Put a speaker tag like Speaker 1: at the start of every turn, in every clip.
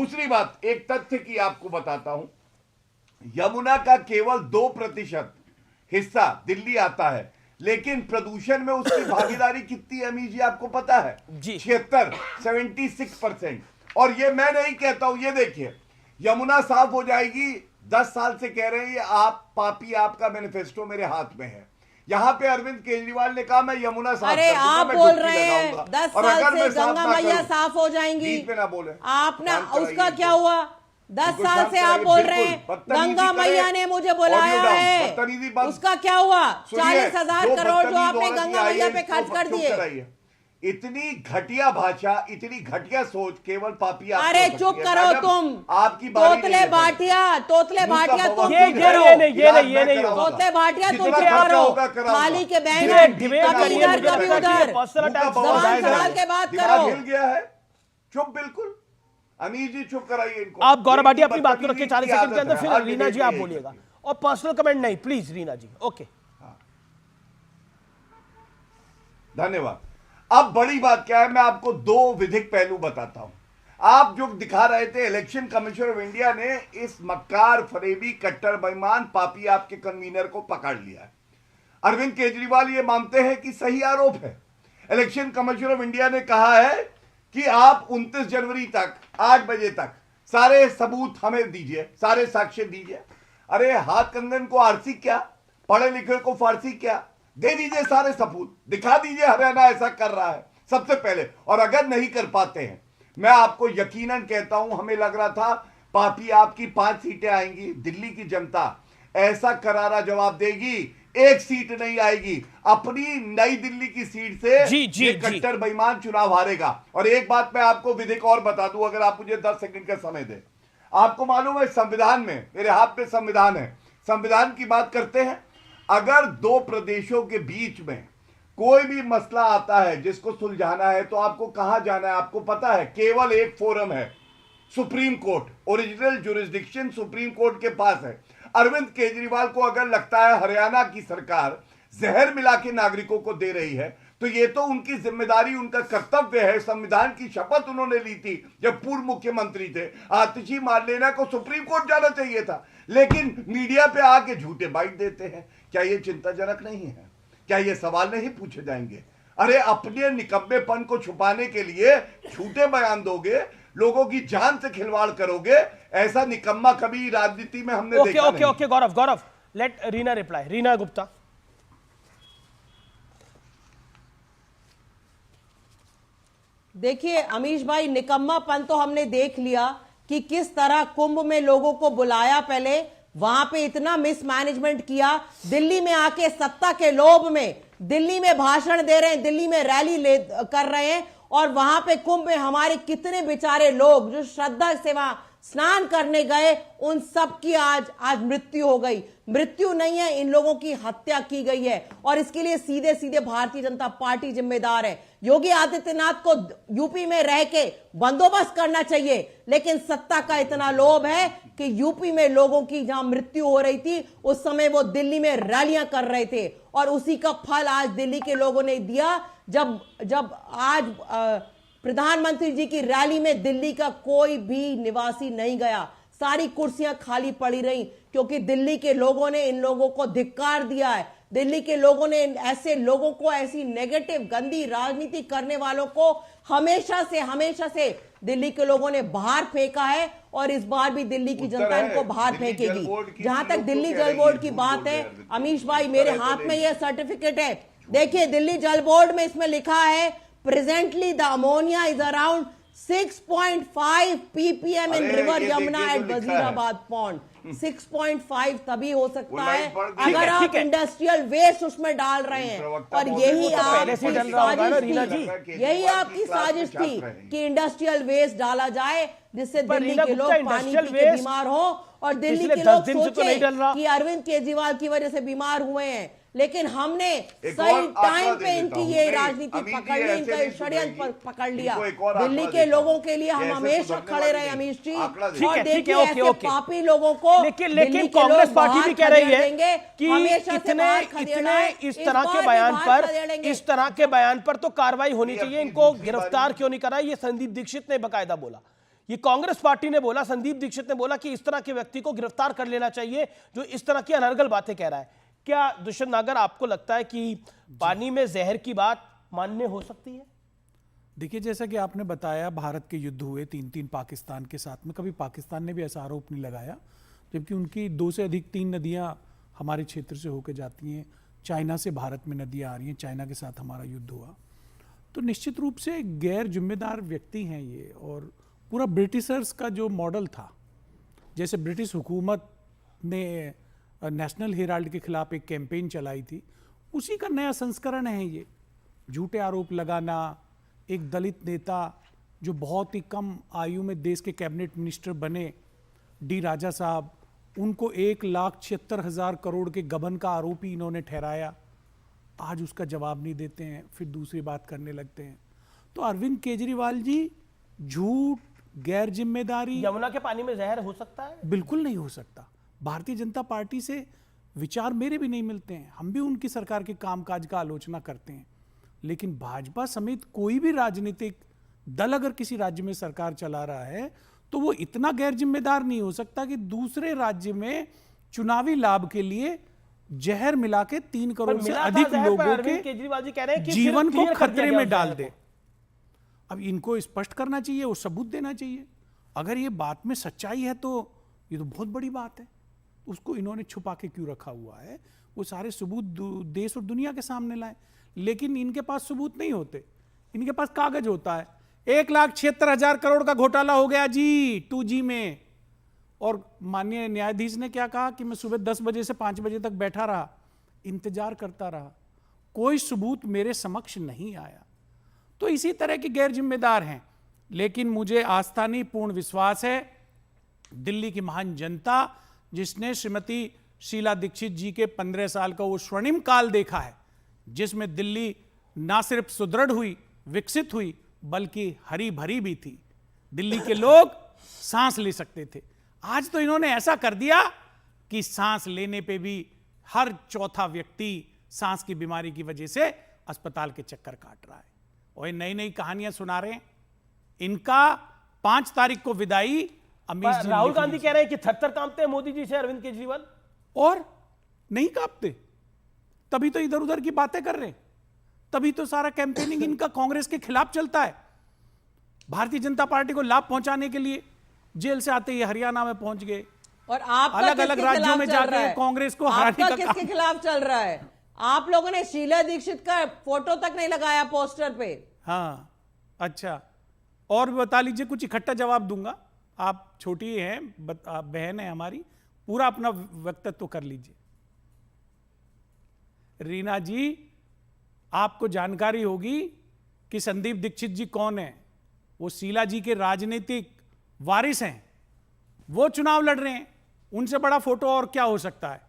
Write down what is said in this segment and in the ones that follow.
Speaker 1: दूसरी बात, एक तथ्य की आपको बताता हूं, यमुना का केवल 2% हिस्सा दिल्ली आता है, लेकिन प्रदूषण में उसकी भागीदारी कितनी है अमीर जी आपको पता है? 76% और ये मैं नहीं कहता हूं, ये देखिए यमुना साफ हो जाएगी, 10 साल से कह रहे हैं आप पापी, आपका मैनिफेस्टो मेरे हाथ में है। यहां पे अरविंद केजरीवाल ने कहा मैं यमुना साफ
Speaker 2: अरे
Speaker 1: कर दूंगा,
Speaker 2: आप
Speaker 1: मैं
Speaker 2: बोल
Speaker 1: डुबकी
Speaker 2: रहे हैं
Speaker 1: लगाऊंगा।
Speaker 2: 10
Speaker 1: और
Speaker 2: साल
Speaker 1: अगर
Speaker 2: से
Speaker 1: मैं साफ
Speaker 2: गंगा
Speaker 1: ना
Speaker 2: मैया
Speaker 1: करूं,
Speaker 2: साफ हो जाएंगी,
Speaker 1: बीच में ना बोले,
Speaker 2: आपने
Speaker 1: शांत कराइए
Speaker 2: उसका क्या
Speaker 1: इनको।
Speaker 2: हुआ? 10
Speaker 1: इनको
Speaker 2: साल
Speaker 1: शांत
Speaker 2: से आप
Speaker 1: कराइए,
Speaker 2: बोल
Speaker 1: बिल्कुल,
Speaker 2: रहे हैं
Speaker 1: बदतमीजी
Speaker 2: गंगा
Speaker 1: करे,
Speaker 2: मैया ने मुझे बुलाया
Speaker 1: ऑडियो डाउन,
Speaker 2: है,
Speaker 1: बदतमीजी बंद।
Speaker 2: उसका क्या हुआ?
Speaker 1: सुनिए,
Speaker 2: 40,000
Speaker 1: जो
Speaker 2: करोड़ जो
Speaker 1: बदतमीज
Speaker 2: आपने
Speaker 1: औरत
Speaker 2: गंगा
Speaker 1: आई
Speaker 2: मैया
Speaker 1: है,
Speaker 2: पे खर्च
Speaker 1: इसको
Speaker 2: कर
Speaker 1: चुप
Speaker 2: दिए।
Speaker 1: कराइए। इतनी घटिया भाषा, इतनी घटिया सोच केवल पापी आप
Speaker 2: अरे
Speaker 1: कर सकती
Speaker 2: चुप
Speaker 1: है।
Speaker 2: करो
Speaker 1: मैडम,
Speaker 2: तुम,
Speaker 1: आपकी बारी
Speaker 2: तोतले
Speaker 1: नहीं है।
Speaker 2: भाटिया, तोतले
Speaker 1: मुंह का
Speaker 2: भाटिया तुम
Speaker 1: बवासीर
Speaker 2: चुप
Speaker 1: है।
Speaker 2: करो,
Speaker 3: ये नहीं होगा।
Speaker 2: तोतले भाटिया तुम
Speaker 1: जितना
Speaker 2: चुप
Speaker 1: खर्चा
Speaker 2: करो,
Speaker 1: होगा कराऊंगा।
Speaker 2: थाली के बैंड
Speaker 3: डिबेट
Speaker 2: कभी
Speaker 3: करिए,
Speaker 2: इधर
Speaker 3: मुझे
Speaker 2: कभी
Speaker 3: लगता है कि
Speaker 2: उधर,
Speaker 3: ये पर्सनल
Speaker 1: मुंह का
Speaker 3: अटैक
Speaker 1: बवासीर
Speaker 2: जबान
Speaker 1: है।
Speaker 2: संभाल के बात
Speaker 1: दिमाग
Speaker 2: करो।
Speaker 1: हिल गया है, चुप बिल्कुल। अमीर जी चुप कराइए इनको।
Speaker 3: आप गौरव भाटिया
Speaker 1: इनकी
Speaker 3: अपनी बात को रखिए, 40 सेकंड के
Speaker 1: आदत
Speaker 3: अंदर,
Speaker 1: है,
Speaker 3: फिर
Speaker 1: हर
Speaker 3: रीना जी
Speaker 1: डिबेट
Speaker 3: आप
Speaker 1: में यही
Speaker 3: बोलिएगा,
Speaker 1: करती है।
Speaker 3: और पर्सनल कमेंट नहीं प्लीज रीना जी। ओके,
Speaker 1: धन्यवाद। अब बड़ी बात क्या है, मैं आपको 2 विधिक पहलू बताता हूं। आप जो दिखा रहे थे, इलेक्शन कमीशन ऑफ इंडिया ने इस मक्कार, फरेबी, कट्टर बेईमान, पापी आपके कन्वीनर को पकड़ लिया है। अरविंद केजरीवाल ये मानते हैं कि सही आरोप है। इलेक्शन कमीशन ऑफ इंडिया ने कहा है कि आप 29 जनवरी तक 8 बजे तक सारे सबूत हमें दीजिए, सारे साक्ष्य दीजिए। अरे हाथ कंगन को आरसी क्या, पढ़े लिखे को फारसी क्या, दे दीजिए सारे सबूत, दिखा दीजिए हरियाणा ऐसा कर रहा है सबसे पहले। और अगर नहीं कर पाते हैं, मैं आपको यकीनन कहता हूं, हमें लग रहा था पापी आपकी 5 सीटें आएंगी, दिल्ली की जनता ऐसा करारा जवाब देगी, 1 सीट नहीं आएगी। अपनी नई दिल्ली की सीट से ये कट्टर बेईमान चुनाव हारेगा। और एक बात मैं आपको विधिक और बता दूं, अगर आप मुझे 10 सेकंड का समय दें। आपको मालूम है संविधान में, मेरे हाथ में संविधान है, संविधान की बात करते हैं, अगर 2 प्रदेशों के बीच में कोई भी मसला आता है जिसको सुलझाना है, तो आपको कहां जाना है आपको पता है? केवल एक फोरम है, supreme court. Original jurisdiction supreme court के पास है। अरविंद केजरीवाल को अगर लगता है हरियाणा की सरकार जहर मिला के नागरिकों को दे रही है, तो ये तो उनकी जिम्मेदारी, उनका कर्तव्य है। संविधान की शपथ उन्होंने ली थी जब पूर्व मुख्यमंत्री थे। आतिशी मारलेना को सुप्रीम कोर्ट जाना चाहिए था, लेकिन मीडिया पे आके झूठे बाइट देते हैं। क्या ये चिंताजनक नहीं है? क्या ये सवाल नहीं पूछे जाएंगे? अरे अपने निकम्मेपन को छुपाने के लिए झूठे बयान दोगे, लोगों की जान से खिलवाड़ करोगे, ऐसा निकम्मा कभी राजनीति में हमने देखा नहीं।
Speaker 3: ओके गौरव लेट रीना रिप्लाई। रीना गुप्ता।
Speaker 2: देखिए अमीश भाई, निकम्मापन तो हमने देख लिया कि किस तरह कुंभ में लोगों को बुलाया, पहले वहां पे इतना मिसमैनेजमेंट किया, दिल्ली में आके सत्ता के लोभ में दिल्ली में भाषण दे रहे हैं, दिल्ली में रैली कर रहे हैं, और वहां पे कुंभ में हमारे कितने बेचारे लोग जो श्रद्धा से वहां स्नान करने गए, उन सब की आज मृत्यु हो गई। मृत्यु नहीं है, इन लोगों की हत्या की गई है, और इसके लिए सीधे सीधे भारतीय जनता पार्टी जिम्मेदार है। योगी आदित्यनाथ को यूपी में रह के बंदोबस्त करना चाहिए, लेकिन सत्ता का इतना लोभ है कि यूपी में लोगों की जहां मृत्यु हो रही थी, उस समय वो दिल्ली में रैलियां कर रहे थे, और उसी का फल आज दिल्ली के लोगों ने दिया। जब आज प्रधानमंत्री जी की रैली में दिल्ली का कोई भी निवासी नहीं गया, सारी कुर्सियां खाली पड़ी रही, क्योंकि दिल्ली के लोगों ने इन लोगों को धिक्कार दिया है। दिल्ली के लोगों ने ऐसे लोगों को, ऐसी नेगेटिव गंदी राजनीति करने वालों को हमेशा से दिल्ली के लोगों ने बाहर फेंका है, और इस बार भी दिल्ली की जनता इनको बाहर फेंकेगी। जहां तक दिल्ली जल बोर्ड की बात है, अमीश भाई मेरे हाथ में यह सर्टिफिकेट है, देखिए दिल्ली जल बोर्ड में इसमें लिखा है, presently the ammonia is around 6.5 ppm in river Yamuna at Wazirabad pond. 6.5 तभी हो सकता है अगर आप इंडस्ट्रियल वेस्ट उसमें डाल रहे हैं, और यही आपकी साजिश थी कि इंडस्ट्रियल वेस्ट डाला जाए, जिससे दिल्ली के लोग पानी पी के बीमार हो, और दिल्ली के लोग सोचे कि अरविंद केजरीवाल की वजह से बीमार हुए हैं। लेकिन हमने सही टाइम पे इनकी ये राजनीति पकड़ ली, इनका षड्यंत्र पकड़ लिया। दिल्ली के लोगों के लिए हम हमेशा खड़े रहे अमीश जी, और देखिए ऐसे पापी लोगों को
Speaker 3: लेकिन कांग्रेस पार्टी भी कह रही है कि इतने इस तरह के बयान पर तो कार्रवाई होनी चाहिए, इनको गिरफ्तार क्यों नहीं करा? ये संदीप दीक्षित ने बकायदा बोला। ये कांग्रेस पार्टी ने बोला, संदीप दीक्षित ने बोला कि इस तरह के व्यक्ति को गिरफ्तार कर लेना चाहिए जो इस तरह की अनर्गल बातें कह रहा है। क्या दुष्यंत नागर, आपको लगता है कि पानी में जहर की बात मान्य हो सकती है?
Speaker 4: देखिए, जैसा कि आपने बताया, भारत के युद्ध हुए 3-3 पाकिस्तान के साथ में, कभी पाकिस्तान ने भी ऐसा आरोप नहीं लगाया, जबकि उनकी 2 से अधिक 3 नदियां हमारे क्षेत्र से होकर जाती हैं। चाइना से भारत में नदियां आ रही हैं, चाइना के साथ हमारा युद्ध हुआ। तो निश्चित रूप से गैर जिम्मेदार व्यक्ति हैं ये, और पूरा ब्रिटिशर्स का जो मॉडल था, जैसे ब्रिटिश हुकूमत ने नेशनल हेराल्ड के खिलाफ एक कैंपेन चलाई थी, उसी का नया संस्करण है ये। झूठे आरोप लगाना, एक दलित नेता जो बहुत ही कम आयु में देश के कैबिनेट मिनिस्टर बने, डी राजा साहब, उनको 1,76,000 करोड़ के गबन का आरोपी इन्होंने ठहराया। आज उसका जवाब नहीं देते हैं, फिर दूसरी बात करने लगते हैं। तो अरविंद केजरीवाल जी, झूठ, गैर जिम्मेदारी,
Speaker 3: यमुना के पानी में जहर हो सकता है?
Speaker 4: बिल्कुल नहीं हो सकता। भारतीय जनता पार्टी से विचार मेरे भी नहीं मिलते हैं, हम भी उनकी सरकार के कामकाज का आलोचना करते हैं, लेकिन भाजपा समेत कोई भी राजनीतिक दल अगर किसी राज्य में सरकार चला रहा है तो वो इतना गैर जिम्मेदार नहीं हो सकता कि दूसरे राज्य में चुनावी लाभ के लिए जहर मिला के 3 करोड़ से अधिक लोगों के
Speaker 3: केजरीवाल जी कह रहे हैं कि
Speaker 4: जीवन को
Speaker 3: clear कर दिया
Speaker 4: खतरे
Speaker 3: गया
Speaker 4: में
Speaker 3: उस
Speaker 4: डाल
Speaker 3: जहर
Speaker 4: दे। अब इनको स्पष्ट करना चाहिए, वो सबूत देना चाहिए। अगर ये बात में सच्चाई है तो ये तो बहुत बड़ी बात है, उसको इन्होंने छुपा के क्यों रखा हुआ है? वो सारे सबूत देश और दुनिया के सामने लाए, लेकिन इनके पास सबूत नहीं होते, इनके पास कागज होता है। 1,76,000 करोड़ का घोटाला हो गया जी 2G में, और माननीय न्यायाधीश ने क्या कहा कि मैं सुबह 10 बजे से 5 बजे तक बैठा रहा, इंतजार करता रहा, कोई सबूत मेरे समक्ष नहीं आया। तो इसी तरह के गैर जिम्मेदार हैं। लेकिन मुझे आस्था नहीं, पूर्ण विश्वास है दिल्ली की महान जनता, जिसने श्रीमती शीला दीक्षित जी के 15 साल का वो स्वर्णिम काल देखा है, जिसमें दिल्ली ना सिर्फ सुदृढ़ हुई, विकसित हुई, बल्कि हरी भरी भी थी। दिल्ली के लोग सांस ले सकते थे। आज तो इन्होंने ऐसा कर दिया कि सांस लेने पे भी हर चौथा व्यक्ति सांस की बीमारी की वजह से अस्पताल के चक्कर काट रहा है, और नई नई कहानियां सुना रहे हैं। इनका 5 तारीख को विदाई अमीश जी,
Speaker 3: राहुल गांधी कह रहे हैं कि थर-थर कांपते हैं मोदी जी से अरविंद केजरीवाल।
Speaker 4: और नहीं कांपते, तभी तो इधर उधर की बातें कर रहे हैं, तभी तो सारा कैंपेनिंग इनका कांग्रेस के खिलाफ चलता है। भारतीय जनता पार्टी को लाभ पहुंचाने के लिए जेल से आते ही हरियाणा में पहुंच गए,
Speaker 2: और आपका
Speaker 4: अलग अलग
Speaker 2: किसके
Speaker 4: राज्यों
Speaker 2: खिलाफ
Speaker 4: में
Speaker 2: चल
Speaker 4: जाके
Speaker 2: रहा है?
Speaker 4: कांग्रेस को हराने
Speaker 2: आपका
Speaker 4: का
Speaker 2: किसके
Speaker 4: काम।
Speaker 2: खिलाफ चल रहा है? आप लोगों ने शीला दीक्षित का फोटो तक नहीं लगाया पोस्टर पे।
Speaker 4: हाँ, अच्छा, और भी बता लीजिए, कुछ इकट्ठा जवाब दूंगा। आप छोटी हैं, आप बहन है हमारी, पूरा अपना वक्तव्य कर लीजिए। रीना जी, आपको जानकारी होगी कि संदीप दीक्षित जी कौन है? वो शीला जी के राजनीतिक वारिस हैं, वो चुनाव लड़ रहे हैं, उनसे बड़ा फोटो और क्या हो सकता है?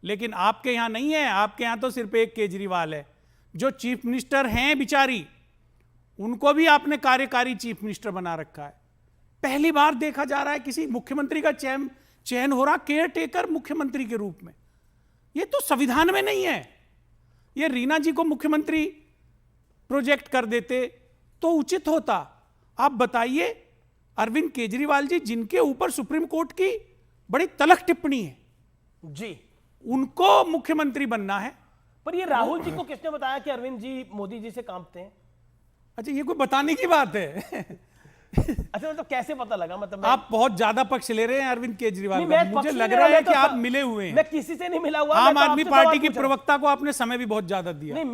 Speaker 4: लेकिन आपके यहां नहीं है, आपके यहां तो सिर्फ एक केजरीवाल है। जो चीफ मिनिस्टर हैं बेचारी, उनको भी आपने कार्यकारी चीफ मिनिस्टर बना रखा है। पहली बार देखा जा रहा है किसी मुख्यमंत्री का चयन हो रहा केयर टेकर मुख्यमंत्री के रूप में। ये तो संविधान में नहीं है। ये रीना जी को मुख्यमंत्री प्रोजेक्ट कर देते तो उचित होता। आप बताइए, अरविंद केजरीवाल जी, जिनके ऊपर सुप्रीम कोर्ट की बड़ी तलख टिप्पणी है
Speaker 3: जी,
Speaker 4: उनको मुख्यमंत्री बनना है।
Speaker 3: पर ये राहुल जी को किसने बताया कि अरविंद जी मोदी जी से कांपते हैं?
Speaker 4: अच्छा, ये कोई बताने की बात है?
Speaker 3: अच्छा, मतलब कैसे पता लगा? मतलब
Speaker 4: आप बहुत ज्यादा पक्ष ले रहे हैं अरविंद केजरीवाल
Speaker 3: नहीं,
Speaker 4: का।
Speaker 3: मैं
Speaker 4: मुझे
Speaker 3: पक्ष
Speaker 4: लग
Speaker 3: नहीं
Speaker 4: रहा
Speaker 3: ले रहा,
Speaker 4: है
Speaker 3: मैं
Speaker 4: कि
Speaker 3: तो
Speaker 4: आप मिले हुए हैं।
Speaker 3: मैं किसी से नहीं मिला हुआ।
Speaker 4: आम
Speaker 3: मैं तो
Speaker 4: आदमी
Speaker 3: आपसे
Speaker 4: पार्टी
Speaker 3: सवाल
Speaker 4: की
Speaker 3: पूछ रहा हूं।
Speaker 4: प्रवक्ता को आपने समय भी बहुत ज्यादा दिया।
Speaker 3: नहीं,